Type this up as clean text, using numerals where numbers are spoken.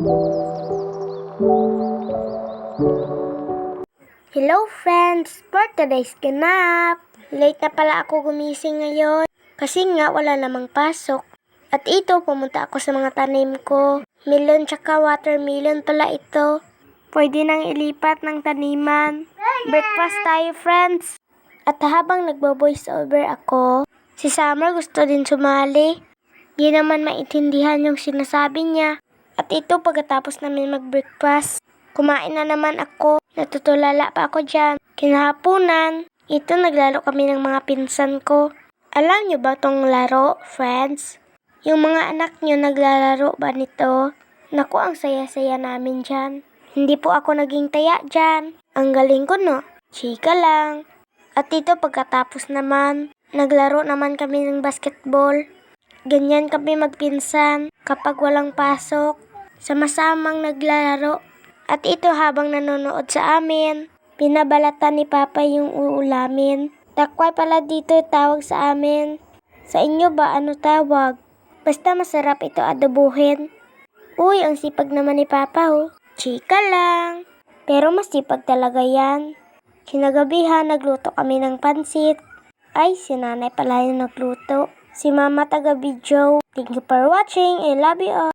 Hello friends! For today's ganap! Late na pala ako gumising ngayon kasi nga wala namang pasok. At ito, pumunta ako sa mga tanim ko. Melon tsaka watermelon pala ito. Pwede nang ilipat ng taniman. Breakfast tayo friends! At habang nagbo-voice over ako, si Summer gusto din sumali. Di naman maintindihan yung sinasabi niya. At ito, pagkatapos namin mag-breakfast, kumain na naman ako. Natutulala pa ako dyan. Kinahaponan, ito naglaro kami ng mga pinsan ko. Alam niyo ba tong laro, friends? Yung mga anak niyo naglalaro ba nito? Naku, ang saya-saya namin dyan. Hindi po ako naging taya dyan. Ang galing ko no? Chika lang. At ito pagkatapos naman, naglaro naman kami ng basketball. Ganyan kami magpinsan kapag walang pasok. Sama-samang naglalaro. At ito habang nanonood sa amin, pinabalatan ni Papa yung uulamin. Takway pala dito tawag sa amin. Sa inyo ba ano tawag? Basta masarap ito adobuhin. Uy, ang sipag naman ni Papa oh. Chika lang. Pero masipag talaga yan. Kinagabihan nagluto kami ng pansit. Ay, si nanay pala yung nagluto. Si mama taga-video. Thank you for watching. I love you all.